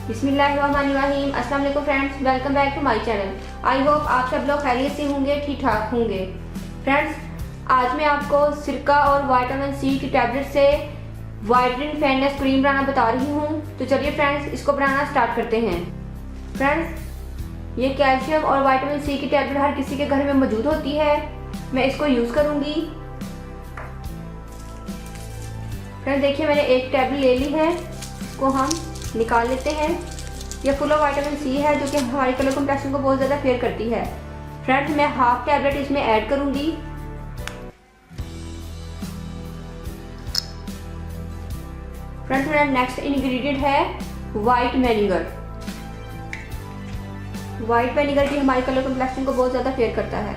बिस्मिल्लाहिर्रहमानिर्रहीम। अस्सलाम वालेकुम friends, welcome back to my channel. I hope आप सब लोग खैरियत से होंगे, ठीक ठाक होंगे। फ्रेंड्स, आज मैं आपको सिरका और विटामिन सी की टैबलेट से वाइटनिंग फेयरनेस क्रीम बनाना बता रही हूँ। तो चलिए फ्रेंड्स, इसको बनाना स्टार्ट करते हैं। फ्रेंड्स, ये कैल्शियम और विटामिन सी की टैबलेट हर किसी के घर में मौजूद होती है। मैं इसको यूज़ करूँगी। फ्रेंड्स देखिए, मैंने एक टैबलेट ले ली है, इसको हम निकाल लेते हैं। यह फुल ऑफ विटामिन सी है जो कि हमारी कलर कॉम्प्लेक्शन को बहुत ज़्यादा फेयर करती है। फ्रेंड्स, मैं हाफ टैबलेट इसमें ऐड करूँगी। फ्रेंड्स, मेरा नेक्स्ट इंग्रेडिएंट है वाइट विनेगर। वाइट विनेगर भी हमारी कलर कॉम्प्लेक्शन को बहुत ज़्यादा फेयर करता है।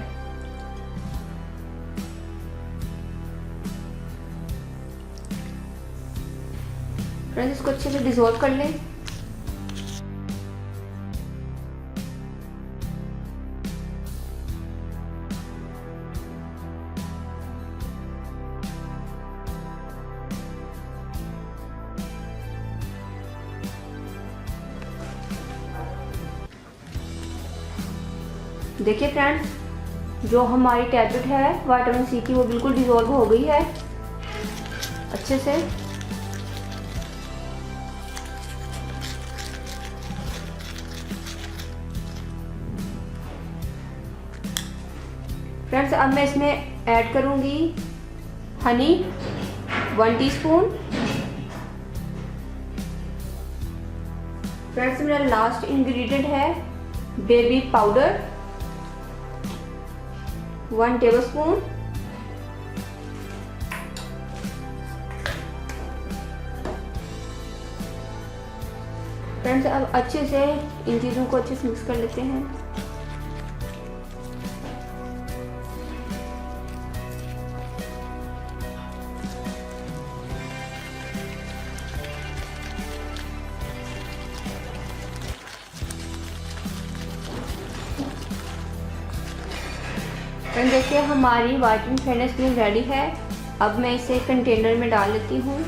फ्रेंड्स, इसको अच्छे से डिसॉल्व कर लें। देखिए फ्रेंड्स, जो हमारी टैबलेट है विटामिन सी की वो बिल्कुल डिसॉल्व हो गई है अच्छे से। फ्रेंड्स, अब मैं इसमें ऐड करूंगी हनी 1 टीस्पून। फ्रेंड्स, मेरा लास्ट इंग्रेडिएंट है बेबी पाउडर 1 टेबलस्पून। फ्रेंड्स, अब अच्छे से इन चीज़ों को अच्छे से मिक्स कर लेते हैं। फ्रेंड्स देखिए, हमारी वाइटनिंग फेयरनेस क्रीम रेडी है। अब मैं इसे कंटेनर में डाल लेती हूँ।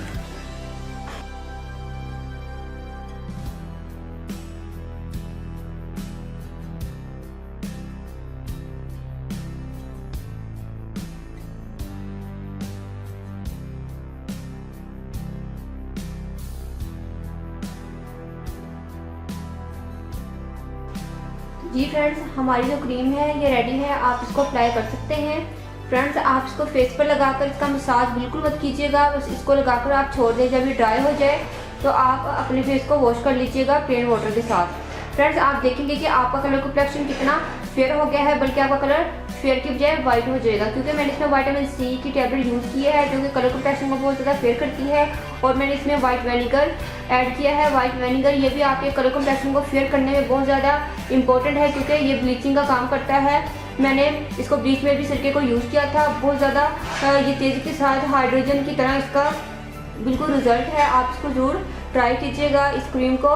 जी फ्रेंड्स, हमारी जो क्रीम है ये रेडी है। आप इसको अप्लाई कर सकते हैं। फ्रेंड्स, आप इसको फेस पर लगाकर इसका मसाज बिल्कुल मत कीजिएगा। बस इसको लगाकर आप छोड़ दें। जब ये ड्राई हो जाए तो आप अपने फेस को वॉश कर लीजिएगा प्लेन वाटर के साथ। फ्रेंड्स, आप देखेंगे कि आपका कलर कॉम्प्लेक्शन कितना फेयर हो गया है, बल्कि आपका कलर फेयर की बजाय वाइट हो जाएगा, क्योंकि मैंने इसमें विटामिन सी की टैबलेट यूज़ की है जो कि कलर कॉम्प्लेक्शन को बहुत ज़्यादा फेयर करती है। और मैंने इसमें वाइट विनेगर ऐड किया है। वाइट विनेगर ये भी आपके कलर कॉम्प्लेक्शन को फेयर करने में बहुत ज़्यादा इंपॉर्टेंट है, क्योंकि ये ब्लीचिंग का काम करता है। मैंने इसको ब्लीच में भी सिरके को यूज़ किया था। बहुत ज़्यादा ये तेज़ी के साथ हाइड्रोजन की तरह इसका बिल्कुल रिजल्ट है। आप इसको ज़रूर ट्राई कीजिएगा इस क्रीम को।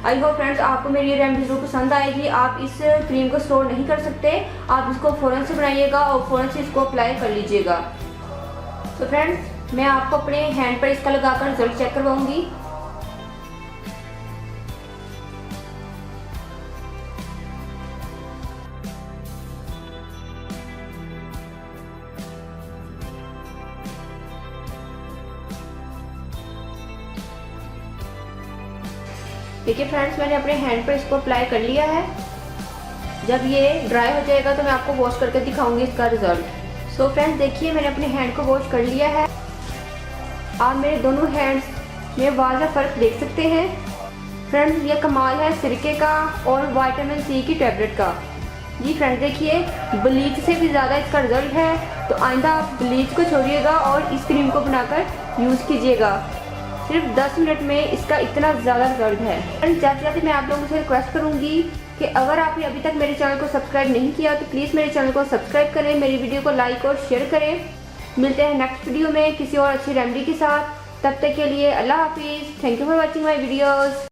आई होप फ्रेंड्स, आपको मेरी ये रेमेडी जरूर पसंद आएगी। आप इस क्रीम को स्टोर नहीं कर सकते, आप इसको फ़ौरन से बनाइएगा और फ़ौरन से इसको अप्लाई कर लीजिएगा। तो फ्रेंड्स, मैं आपको अपने हैंड पर इसका लगाकर रिजल्ट चेक करवाऊंगी। देखिए फ्रेंड्स, मैंने अपने हैंड पर इसको अप्लाई कर लिया है। जब ये ड्राई हो जाएगा तो मैं आपको वॉश करके दिखाऊंगी इसका रिजल्ट। सो फ्रेंड्स देखिए, मैंने अपने हैंड को वॉश कर लिया है। आप मेरे दोनों हैंड्स में वाज़ा फ़र्क देख सकते हैं। फ्रेंड्स, ये कमाल है सिरके का और विटामिन सी की टैबलेट का। जी फ्रेंड्स देखिए, ब्लीच से भी ज़्यादा इसका रिजल्ट है। तो आइंदा आप ब्लीच को छोड़िएगा और इस क्रीम को बनाकर यूज़ कीजिएगा। सिर्फ 10 मिनट में इसका इतना ज़्यादा रिजल्ट है। फ्रेंड्स, जाते जाते मैं आप लोगों से रिक्वेस्ट करूंगी कि अगर आपने अभी तक मेरे चैनल को सब्सक्राइब नहीं किया तो प्लीज़ मेरे चैनल को सब्सक्राइब करें, मेरी वीडियो को लाइक और शेयर करें। मिलते हैं नेक्स्ट वीडियो में किसी और अच्छी रेमेडी के साथ। तब तक के लिए अल्लाह हाफिज़। Thank you for watching my videos.